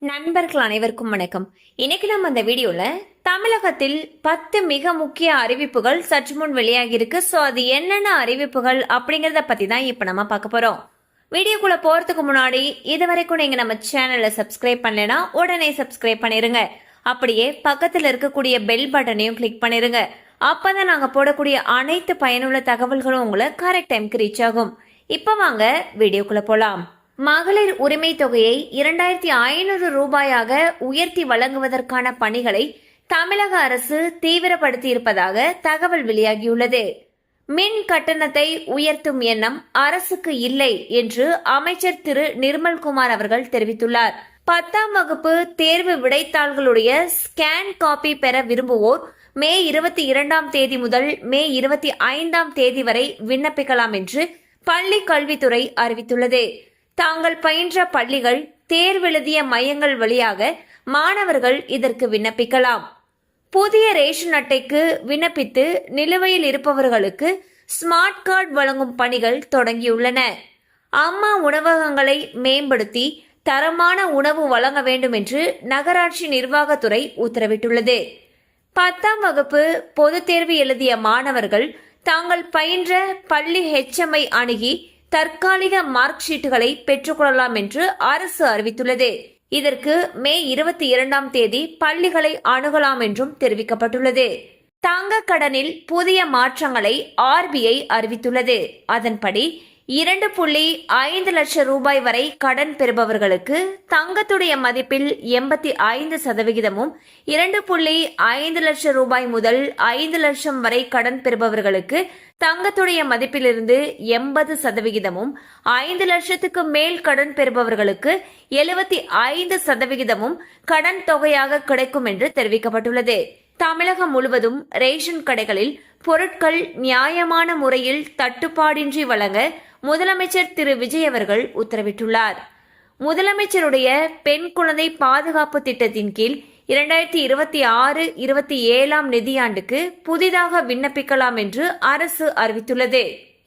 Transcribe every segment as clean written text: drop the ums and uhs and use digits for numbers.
நண்பர்கள் அனைவருக்கும் வணக்கம். இன்னைக்கு நம்ம அந்த வீடியோல தமிழகத்தில் 10 மிக முக்கிய அறிவிப்புகள் சற்று முன் வெளியாகி இருக்கு. சோ அது என்னென்ன அறிவிப்புகள் அப்படிங்கறத பத்தி தான் இப்ப நம்ம பார்க்க போறோம். வீடியோக்குள்ள போறதுக்கு முன்னாடி இதுவரைக்கும் நீங்க நம்ம சேனலை சப்ஸ்கிரைப் பண்ணலனா உடனே சப்ஸ்கிரைப் பண்ணிருங்க. அப்படியே பக்கத்துல இருக்கக்கூடிய பெல் பட்டனையும் கிளிக் பண்ணிருங்க. அப்பதான் நாங்க போடக்கூடிய அனைத்து பயனுள்ள தகவல்களும் உங்களை கரெக்ட் டைம்க்கு ரீச் ஆகும். இப்ப வாங்க வீடியோக்குள்ள போலாம். மகளிர் உரிமை தொகையை 2500 ரூபாயாக உயர்த்தி வழங்குவதற்கான பணிகளை தமிழக அரசு தீவிரப்படுத்தி இருப்பதாக தகவல் வெளியாகியுள்ளது. மின் கட்டணத்தை உயர்த்தும் எண்ணம் அரசுக்கு இல்லை என்று அமைச்சர் திரு நிர்மல்குமார் அவர்கள் தெரிவித்துள்ளார். 10ஆம் வகுப்பு தேர்வு விடைத்தாள்களுடைய ஸ்கேன் காப்பி பெற விரும்புவோர் மே 22ஆம் தேதி முதல் மே 25ஆம் தேதி வரை விண்ணப்பிக்கலாம் என்று பள்ளி கல்வித்துறை அறிவித்துள்ளது. தாங்கள் பயின்ற பள்ளிகள் தேர்வெழுதிய மையங்கள் வழியாக மாணவர்கள் இதற்கு விண்ணப்பிக்கலாம். புதிய ரேஷன் அட்டைக்கு விண்ணப்பித்து நிலுவையில் இருப்பவர்களுக்கு ஸ்மார்ட் கார்டு வழங்கும் பணிகள் தொடங்கியுள்ளன. அம்மா உணவகங்களை மேம்படுத்தி தரமான உணவு வழங்க வேண்டும் என்று நகராட்சி நிர்வாகத்துறை உத்தரவிட்டுள்ளது. 10ஆம் வகுப்பு பொதுத் தேர்வு எழுதிய மாணவர்கள் தாங்கள் பயின்ற பள்ளி HMஐ அணுகி தற்காலிக மார்க் ஷீட்டுகளை பெற்றுக்கொள்ளலாம் என்று அரசு அறிவித்துள்ளது. இதற்கு மே 22ஆம் தேதி பள்ளிகளை அணுகலாம் என்றும் தெரிவிக்கப்பட்டுள்ளது. தங்க கடனில் புதிய மாற்றங்களை RBI அறிவித்துள்ளது. அதன்படி 2.5 லட்சம் ரூபாய் வரை கடன் பெறுபவர்களுக்கு தங்கத்துடைய மதிப்பில் 85%, 2.5 லட்சம் ரூபாய் முதல் 5 லட்சம் வரை கடன் பெறுபவர்களுக்கு தங்கத்துடைய மதிப்பிலிருந்து 80%, 5 லட்சத்துக்கு மேல் கடன் பெறுபவர்களுக்கு 75% கடன் தொகையாக கிடைக்கும் என்று தெரிவிக்கப்பட்டுள்ளது. தமிழகம் முழுவதும் ரேஷன் கடைகளில் பொருட்கள் நியாயமான முறையில் தட்டுப்பாடின்றி வழங்க முதலமைச்சர் திரு விஜய் அவர்கள் உத்தரவிட்டுள்ளார். முதலமைச்சருடைய பெண் குழந்தை பாதுகாப்பு திட்டத்தின் கீழ் 2026-27 நிதியாண்டுக்கு புதிதாக விண்ணப்பிக்கலாம் என்று அரசு அறிவித்துள்ளது.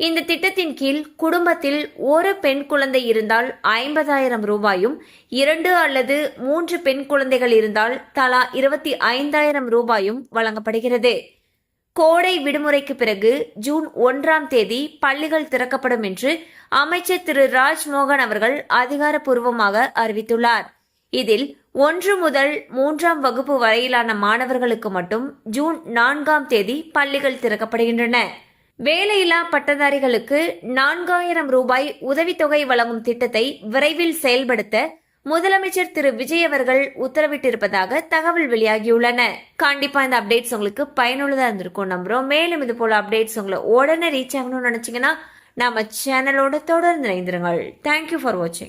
இந்த திட்டத்தின் கீழ் குடும்பத்தில் ஒரு பெண் குழந்தை இருந்தால் 50,000 ரூபாயும், 2 அல்லது 3 பெண் குழந்தைகள் இருந்தால் தலா 25,000 ரூபாயும் வழங்கப்படுகிறது. கோடை விடுமுறைக்கு பிறகு ஜூன் 1ஆம் தேதி பள்ளிகள் திறக்கப்படும் என்று அமைச்சர் திரு ராஜ்மோகன் அவர்கள் அதிகாரப்பூர்வமாக அறிவித்துள்ளார். இதில் 1 முதல் 3ஆம் வகுப்பு வரையிலான மாணவர்களுக்கு மட்டும் ஜூன் 4ஆம் தேதி பள்ளிகள் திறக்கப்படுகின்றன. வேலையில்லா பட்டதாரிகளுக்கு 4,000 ரூபாய் உதவித்தொகை வழங்கும் திட்டத்தை விரைவில் செயல்படுத்த முதலமைச்சர் திரு விஜய் அவர்கள் உத்தரவிட்டிருப்பதாக தகவல் வெளியாகியுள்ளன. கண்டிப்பா இந்த அப்டேட்ஸ் உங்களுக்கு பயனுள்ளதா இருந்திருக்கும் நம்புறோம். மேலும் இது போல அப்டேட்ஸ் உங்களை உடனே ரீச் ஆகணும்னு நினைச்சீங்கன்னா நம்ம சேனலோட தொடர்ந்து இணைந்திருங்கள். தேங்க்யூ ஃபார் வாட்சிங்.